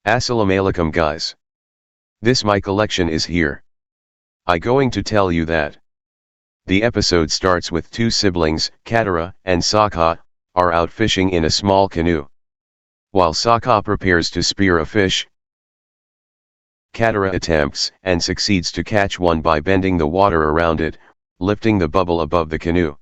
Assalamualaikum guys. This my collection is here. I going to tell you that. The episode starts with two siblings, Katara and Sokka, are out fishing in a small canoe. While Sokka prepares to spear a fish, Katara attempts and succeeds to catch one by bending the water around it, lifting the bubble above the canoe.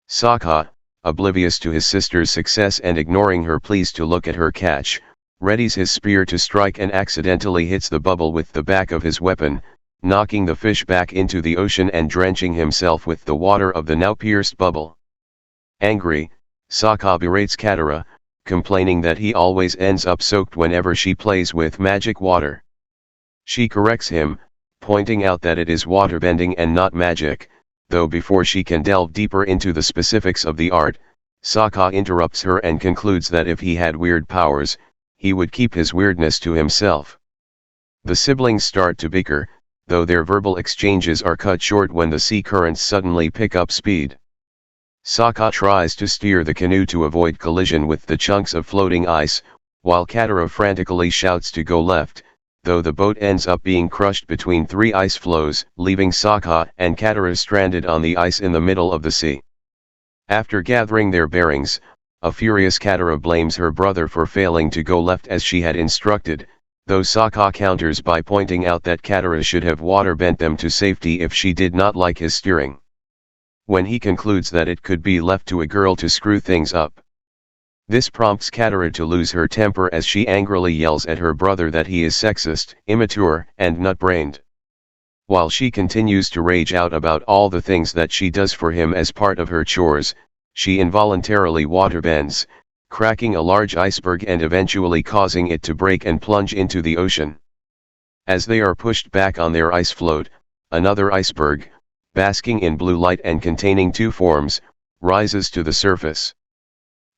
Sokka, oblivious to his sister's success and ignoring her pleas to look at her catch, readies his spear to strike and accidentally hits the bubble with the back of his weapon, knocking the fish back into the ocean and drenching himself with the water of the now pierced bubble. Angry, Sokka berates Katara, complaining that he always ends up soaked whenever she plays with magic water. She corrects him, pointing out that it is waterbending and not magic, though before she can delve deeper into the specifics of the art, Sokka interrupts her and concludes that if he had weird powers, he would keep his weirdness to himself. The siblings start to bicker, though their verbal exchanges are cut short when the sea currents suddenly pick up speed. Sokka tries to steer the canoe to avoid collision with the chunks of floating ice, while Katara frantically shouts to go left, though the boat ends up being crushed between three ice floes, leaving Sokka and Katara stranded on the ice in the middle of the sea. After gathering their bearings, a furious Katara blames her brother for failing to go left as she had instructed, though Sokka counters by pointing out that Katara should have waterbent them to safety if she did not like his steering. When he concludes that it could be left to a girl to screw things up. This prompts Katara to lose her temper as she angrily yells at her brother that he is sexist, immature, and nut-brained. While she continues to rage out about all the things that she does for him as part of her chores, she involuntarily waterbends, cracking a large iceberg and eventually causing it to break and plunge into the ocean. As they are pushed back on their ice float, another iceberg, basking in blue light and containing two forms, rises to the surface.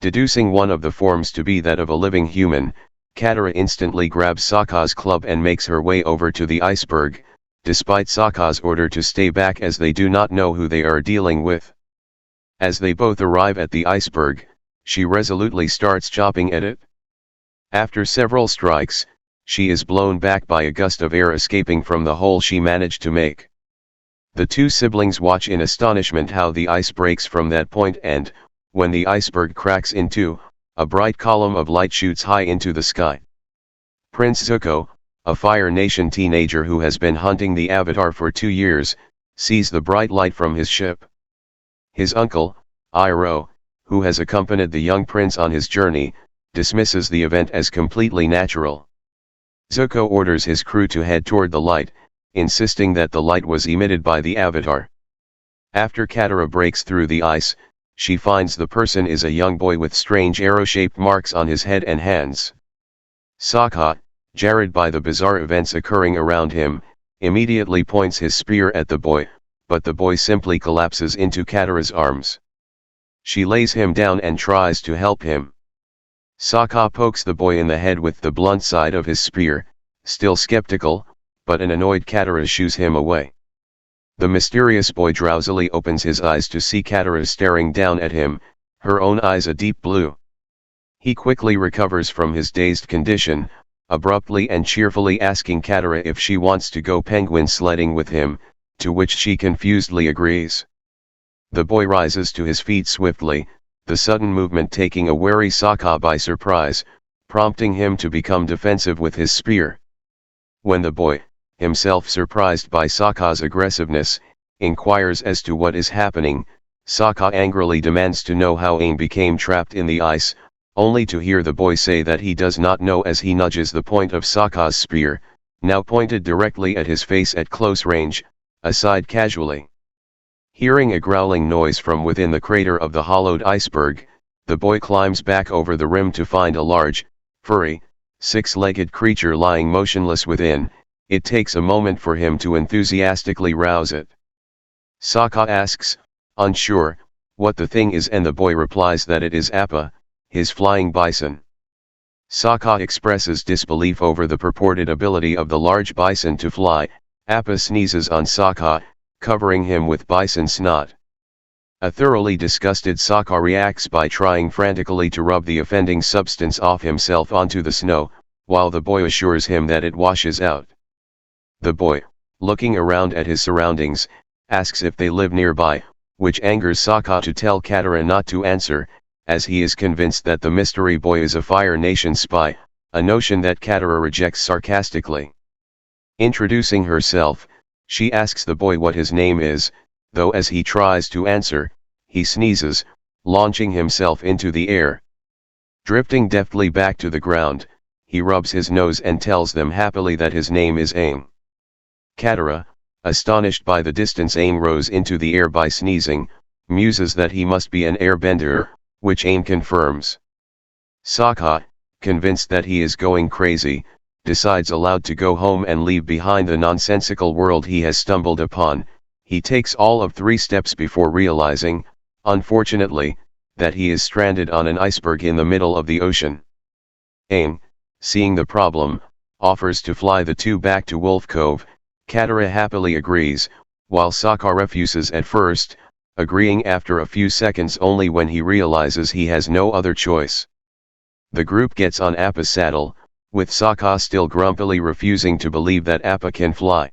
Deducing one of the forms to be that of a living human, Katara instantly grabs Sokka's club and makes her way over to the iceberg, despite Sokka's order to stay back as they do not know who they are dealing with. As they both arrive at the iceberg, she resolutely starts chopping at it. After several strikes, she is blown back by a gust of air escaping from the hole she managed to make. The two siblings watch in astonishment how the ice breaks from that point and, when the iceberg cracks in two, a bright column of light shoots high into the sky. Prince Zuko, a Fire Nation teenager who has been hunting the Avatar for 2 years, sees the bright light from his ship. His uncle, Iroh, who has accompanied the young prince on his journey, dismisses the event as completely natural. Zuko orders his crew to head toward the light, insisting that the light was emitted by the Avatar. After Katara breaks through the ice, she finds the person is a young boy with strange arrow-shaped marks on his head and hands. Sokka, jarred by the bizarre events occurring around him, immediately points his spear at the boy, but the boy simply collapses into Katara's arms. She lays him down and tries to help him. Sokka pokes the boy in the head with the blunt side of his spear, still skeptical, but an annoyed Katara shoos him away. The mysterious boy drowsily opens his eyes to see Katara staring down at him, her own eyes a deep blue. He quickly recovers from his dazed condition, abruptly and cheerfully asking Katara if she wants to go penguin sledding with him, to which she confusedly agrees. The boy rises to his feet swiftly, the sudden movement taking a wary Sokka by surprise, prompting him to become defensive with his spear. When the boy, himself surprised by Sokka's aggressiveness, inquires as to what is happening, Sokka angrily demands to know how Aang became trapped in the ice, only to hear the boy say that he does not know as he nudges the point of Sokka's spear, now pointed directly at his face at close range, aside casually. Hearing a growling noise from within the crater of the hollowed iceberg, the boy climbs back over the rim to find a large, furry, six-legged creature lying motionless within. It takes a moment for him to enthusiastically rouse it. Sokka asks, unsure, what the thing is, and the boy replies that it is Appa, his flying bison. Sokka expresses disbelief over the purported ability of the large bison to fly. Appa sneezes on Sokka, covering him with bison snot. A thoroughly disgusted Sokka reacts by trying frantically to rub the offending substance off himself onto the snow, while the boy assures him that it washes out. The boy, looking around at his surroundings, asks if they live nearby, which angers Sokka to tell Katara not to answer, as he is convinced that the mystery boy is a Fire Nation spy, a notion that Katara rejects sarcastically. Introducing herself, she asks the boy what his name is, though as he tries to answer, he sneezes, launching himself into the air. Drifting deftly back to the ground, he rubs his nose and tells them happily that his name is Aang. Katara, astonished by the distance Aang rose into the air by sneezing, muses that he must be an airbender, which Aang confirms. Sokka, convinced that he is going crazy, decides aloud to go home and leave behind the nonsensical world he has stumbled upon. He takes all of 3 steps before realizing, unfortunately, that he is stranded on an iceberg in the middle of the ocean. Aang, seeing the problem, offers to fly the 2 back to Wolf Cove. Katara happily agrees, while Sokka refuses at first, agreeing after a few seconds only when he realizes he has no other choice. The group gets on Appa's saddle, with Sokka still grumpily refusing to believe that Appa can fly.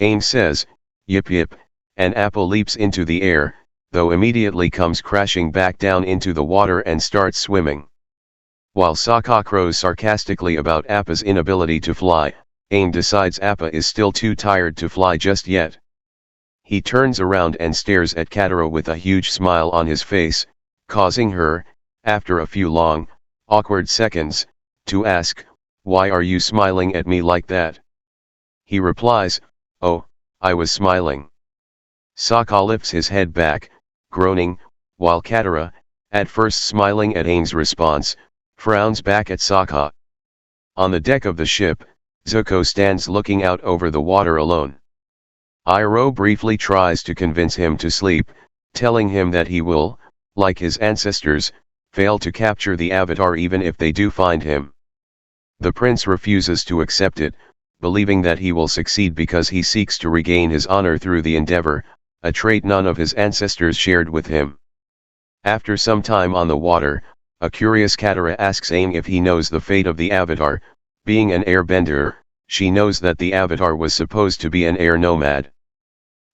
Aang says, "Yip yip," and Appa leaps into the air, though immediately comes crashing back down into the water and starts swimming. While Sokka crows sarcastically about Appa's inability to fly, Aang decides Appa is still too tired to fly just yet. He turns around and stares at Katara with a huge smile on his face, causing her, after a few long, awkward seconds, to ask, "Why are you smiling at me like that?" He replies, "Oh, I was smiling." Sokka lifts his head back, groaning, while Katara, at first smiling at Aang's response, frowns back at Sokka. On the deck of the ship, Zuko stands looking out over the water alone. Iroh briefly tries to convince him to sleep, telling him that he will, like his ancestors, fail to capture the Avatar even if they do find him. The prince refuses to accept it, believing that he will succeed because he seeks to regain his honor through the endeavor, a trait none of his ancestors shared with him. After some time on the water, a curious Katara asks Aang if he knows the fate of the Avatar. Being an airbender, she knows that the Avatar was supposed to be an air nomad.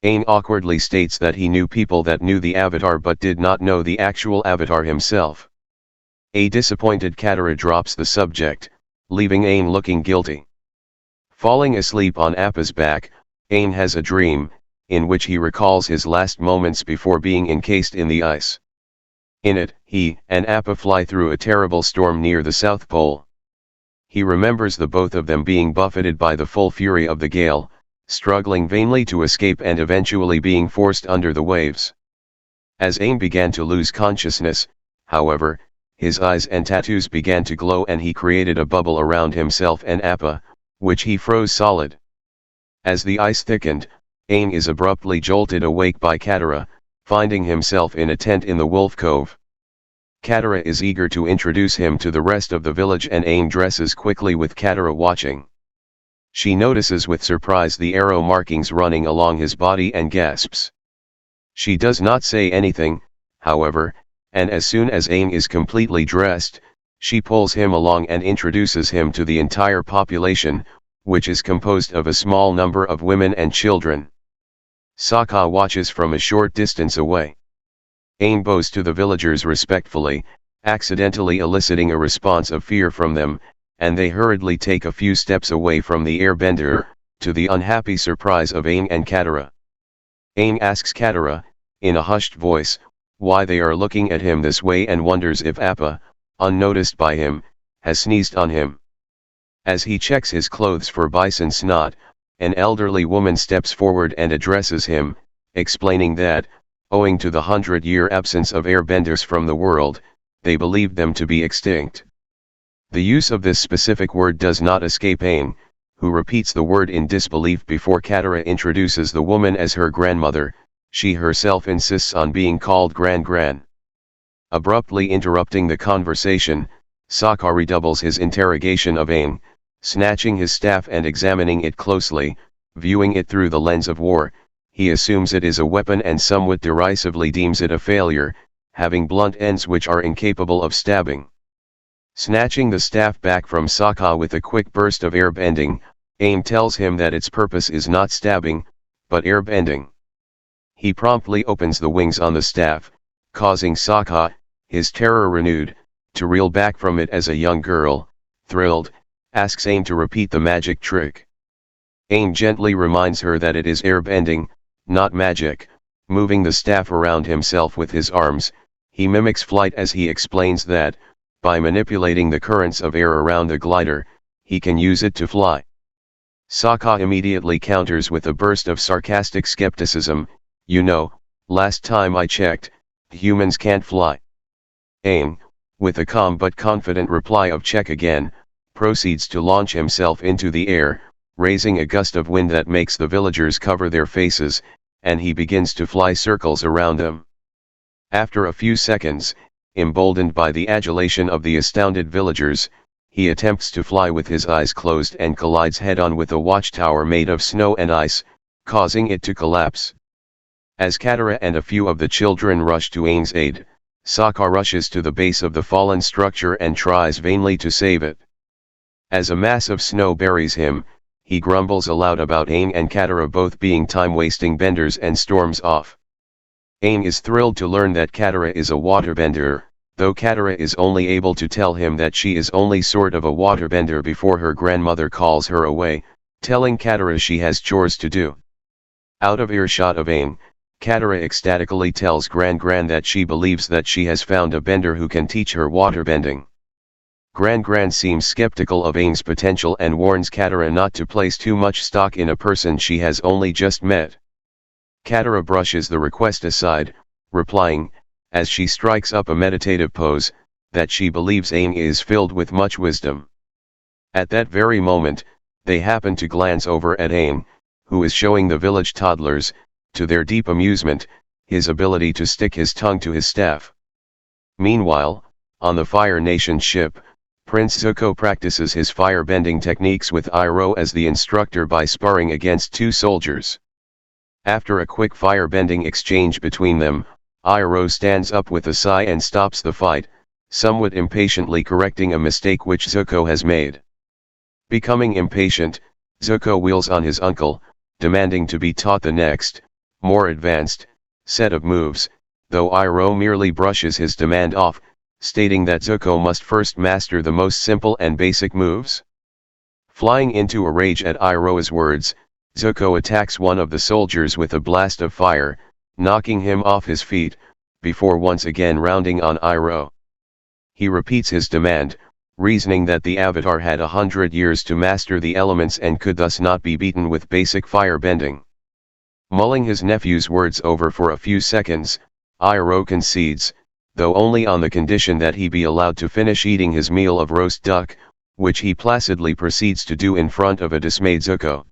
Aang awkwardly states that he knew people that knew the Avatar but did not know the actual Avatar himself. A disappointed Katara drops the subject, leaving Aang looking guilty. Falling asleep on Appa's back, Aang has a dream, in which he recalls his last moments before being encased in the ice. In it, he and Appa fly through a terrible storm near the South Pole. He remembers the both of them being buffeted by the full fury of the gale, struggling vainly to escape and eventually being forced under the waves. As Aang began to lose consciousness, however, his eyes and tattoos began to glow and he created a bubble around himself and Appa, which he froze solid. As the ice thickened, Aang is abruptly jolted awake by Katara, finding himself in a tent in the Wolf Cove. Katara is eager to introduce him to the rest of the village and Aang dresses quickly with Katara watching. She notices with surprise the arrow markings running along his body and gasps. She does not say anything, however, and as soon as Aang is completely dressed, she pulls him along and introduces him to the entire population, which is composed of a small number of women and children. Sokka watches from a short distance away. Aang bows to the villagers respectfully, accidentally eliciting a response of fear from them, and they hurriedly take a few steps away from the airbender, to the unhappy surprise of Aang and Katara. Aang asks Katara, in a hushed voice, why they are looking at him this way and wonders if Appa, unnoticed by him, has sneezed on him. As he checks his clothes for bison snot, an elderly woman steps forward and addresses him, explaining that, owing to the 100-year absence of airbenders from the world, they believed them to be extinct. The use of this specific word does not escape Aang, who repeats the word in disbelief before Katara introduces the woman as her grandmother. She herself insists on being called Gran. Abruptly interrupting the conversation, Sokka redoubles his interrogation of Aang, snatching his staff and examining it closely, viewing it through the lens of war. He assumes it is a weapon and somewhat derisively deems it a failure, having blunt ends which are incapable of stabbing. Snatching the staff back from Sokka with a quick burst of airbending, Aang tells him that its purpose is not stabbing, but airbending. He promptly opens the wings on the staff, causing Sokka, his terror renewed, to reel back from it as a young girl, thrilled, asks Aang to repeat the magic trick. Aang gently reminds her that it is airbending, not magic. Moving the staff around himself with his arms, he mimics flight as he explains that, by manipulating the currents of air around the glider, he can use it to fly. Sokka immediately counters with a burst of sarcastic skepticism, "You know, last time I checked, humans can't fly." Aang, with a calm but confident reply of "check again," proceeds to launch himself into the air, raising a gust of wind that makes the villagers cover their faces, and he begins to fly circles around them. After a few seconds, emboldened by the adulation of the astounded villagers, he attempts to fly with his eyes closed and collides head-on with a watchtower made of snow and ice, causing it to collapse. As Katara and a few of the children rush to Aang's aid, Sokka rushes to the base of the fallen structure and tries vainly to save it. As a mass of snow buries him, he grumbles aloud about Aang and Katara both being time-wasting benders and storms off. Aang is thrilled to learn that Katara is a waterbender, though Katara is only able to tell him that she is only sort of a waterbender before her grandmother calls her away, telling Katara she has chores to do. Out of earshot of Aang, Katara ecstatically tells Gran that she believes that she has found a bender who can teach her waterbending. Gran seems skeptical of Aang's potential and warns Katara not to place too much stock in a person she has only just met. Katara brushes the request aside, replying, as she strikes up a meditative pose, that she believes Aang is filled with much wisdom. At that very moment, they happen to glance over at Aang, who is showing the village toddlers, to their deep amusement, his ability to stick his tongue to his staff. Meanwhile, on the Fire Nation ship, Prince Zuko practices his fire-bending techniques with Iroh as the instructor by sparring against two soldiers. After a quick fire-bending exchange between them, Iroh stands up with a sigh and stops the fight, somewhat impatiently correcting a mistake which Zuko has made. Becoming impatient, Zuko wheels on his uncle, demanding to be taught the next, more advanced, set of moves, though Iroh merely brushes his demand off, stating that Zuko must first master the most simple and basic moves. Flying into a rage at Iroh's words, Zuko attacks one of the soldiers with a blast of fire, knocking him off his feet, before once again rounding on Iroh. He repeats his demand, reasoning that the Avatar had 100 years to master the elements and could thus not be beaten with basic fire bending. Mulling his nephew's words over for a few seconds, Iroh concedes, though only on the condition that he be allowed to finish eating his meal of roast duck, which he placidly proceeds to do in front of a dismayed Zuko.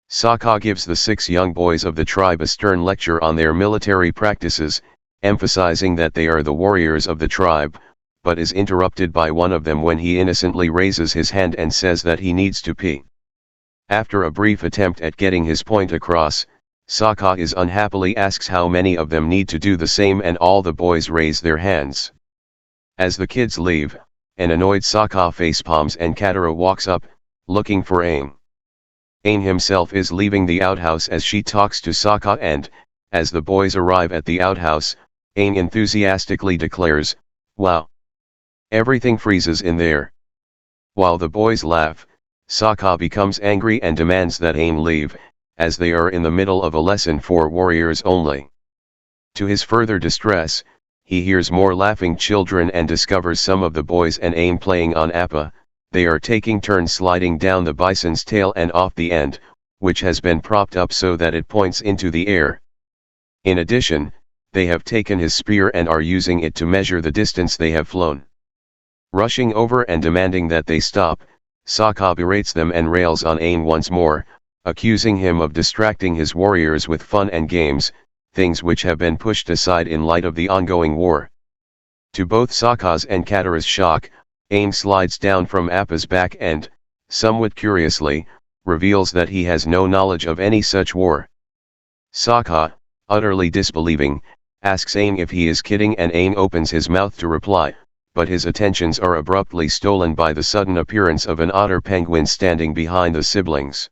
Sokka gives the 6 young boys of the tribe a stern lecture on their military practices, emphasizing that they are the warriors of the tribe, but is interrupted by one of them when he innocently raises his hand and says that he needs to pee. After a brief attempt at getting his point across, Sokka unhappily asks how many of them need to do the same, and all the boys raise their hands. As the kids leave, an annoyed Sokka facepalms and Katara walks up, looking for Aang. Aang himself is leaving the outhouse as she talks to Sokka, and, as the boys arrive at the outhouse, Aang enthusiastically declares, "Wow! Everything freezes in there." While the boys laugh, Sokka becomes angry and demands that Aang leave, as they are in the middle of a lesson for warriors only. To his further distress, he hears more laughing children and discovers some of the boys and Aang playing on Appa. They are taking turns sliding down the bison's tail and off the end, which has been propped up so that it points into the air. In addition, they have taken his spear and are using it to measure the distance they have flown. Rushing over and demanding that they stop, Sokka berates them and rails on Aang once more, accusing him of distracting his warriors with fun and games, things which have been pushed aside in light of the ongoing war. To both Sokka's and Katara's shock, Aang slides down from Appa's back and, somewhat curiously, reveals that he has no knowledge of any such war. Sokka, utterly disbelieving, asks Aang if he is kidding, and Aang opens his mouth to reply, but his attentions are abruptly stolen by the sudden appearance of an otter penguin standing behind the siblings.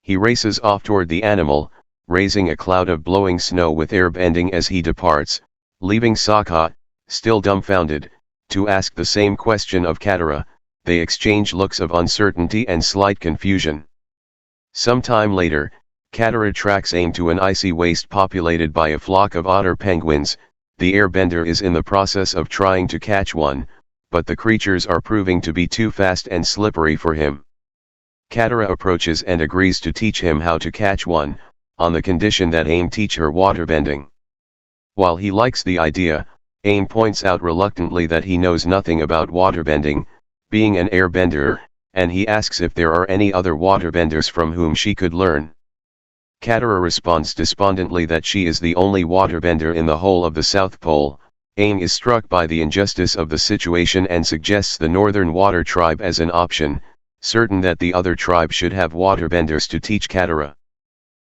He races off toward the animal, raising a cloud of blowing snow with airbending as he departs, leaving Sokka, still dumbfounded, to ask the same question of Katara. They exchange looks of uncertainty and slight confusion. Some time later, Katara tracks Aang to an icy waste populated by a flock of otter penguins. The airbender is in the process of trying to catch one, but the creatures are proving to be too fast and slippery for him. Katara approaches and agrees to teach him how to catch one, on the condition that Aang teach her waterbending. While he likes the idea, Aang points out reluctantly that he knows nothing about waterbending, being an airbender, and he asks if there are any other waterbenders from whom she could learn. Katara responds despondently that she is the only waterbender in the whole of the South Pole. Aang is struck by the injustice of the situation and suggests the Northern Water Tribe as an option, certain that the other tribe should have waterbenders to teach Katara.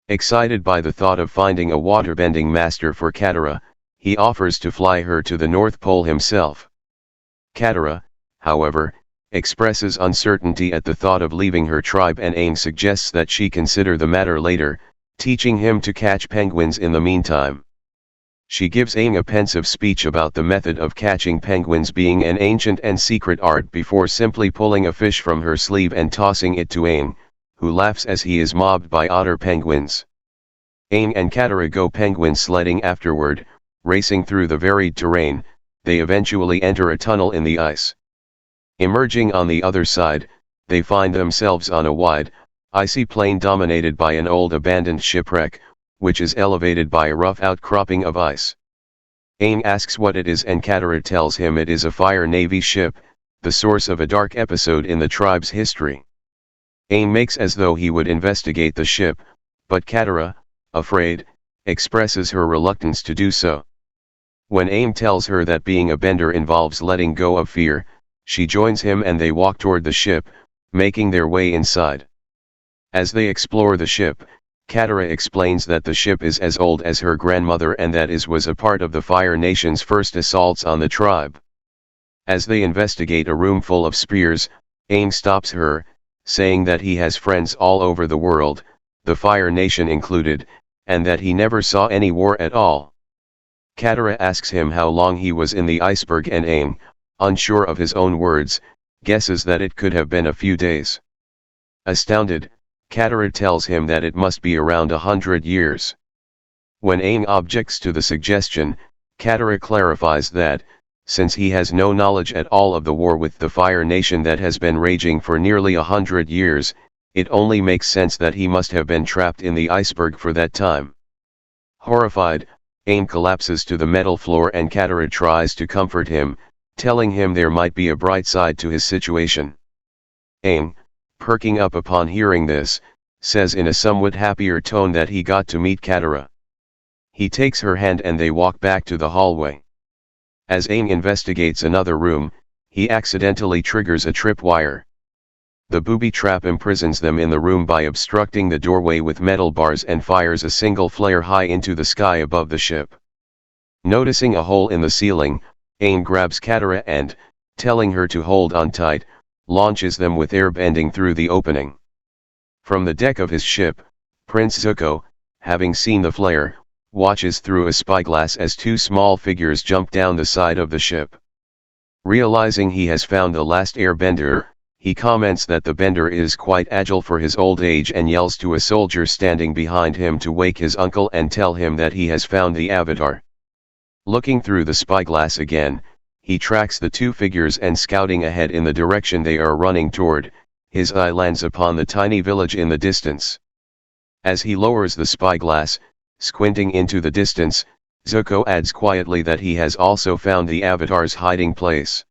Excited by the thought of finding a waterbending master for Katara, he offers to fly her to the North Pole himself. Katara, however, expresses uncertainty at the thought of leaving her tribe, and Aang suggests that she consider the matter later, teaching him to catch penguins in the meantime. She gives Aang a pensive speech about the method of catching penguins being an ancient and secret art before simply pulling a fish from her sleeve and tossing it to Aang, who laughs as he is mobbed by otter penguins. Aang and Katara go penguin sledding afterward, racing through the varied terrain. They eventually enter a tunnel in the ice. Emerging on the other side, they find themselves on a wide, icy plain dominated by an old abandoned shipwreck, which is elevated by a rough outcropping of ice. Aang asks what it is, and Katara tells him it is a Fire Navy ship, the source of a dark episode in the tribe's history. Aang makes as though he would investigate the ship, but Katara, afraid, expresses her reluctance to do so. When Aang tells her that being a bender involves letting go of fear, she joins him and they walk toward the ship, making their way inside. As they explore the ship, Katara explains that the ship is as old as her grandmother and that it was a part of the Fire Nation's first assaults on the tribe. As they investigate a room full of spears, Aang stops her, saying that he has friends all over the world, the Fire Nation included, and that he never saw any war at all. Katara asks him how long he was in the Iceberg, and Aang, unsure of his own words, guesses that it could have been a few days. Astounded, Katara tells him that it must be around 100 years. When Aang objects to the suggestion, Katara clarifies that, since he has no knowledge at all of the war with the Fire Nation that has been raging for nearly 100 years, it only makes sense that he must have been trapped in the iceberg for that time. Horrified, Aang collapses to the metal floor and Katara tries to comfort him, telling him there might be a bright side to his situation. Aang, perking up upon hearing this, says in a somewhat happier tone that he got to meet Katara. He takes her hand and they walk back to the hallway. As Aang investigates another room, he accidentally triggers a tripwire. The booby trap imprisons them in the room by obstructing the doorway with metal bars and fires a single flare high into the sky above the ship. Noticing a hole in the ceiling, Aang grabs Katara and, telling her to hold on tight, launches them with airbending through the opening. From the deck of his ship, Prince Zuko, having seen the flare, watches through a spyglass as two small figures jump down the side of the ship. Realizing he has found the last airbender, he comments that the bender is quite agile for his old age and yells to a soldier standing behind him to wake his uncle and tell him that he has found the avatar. Looking through the spyglass again, he tracks the two figures and scouting ahead in the direction they are running toward, his eye lands upon the tiny village in the distance. As he lowers the spyglass, squinting into the distance, Zuko adds quietly that he has also found the avatar's hiding place.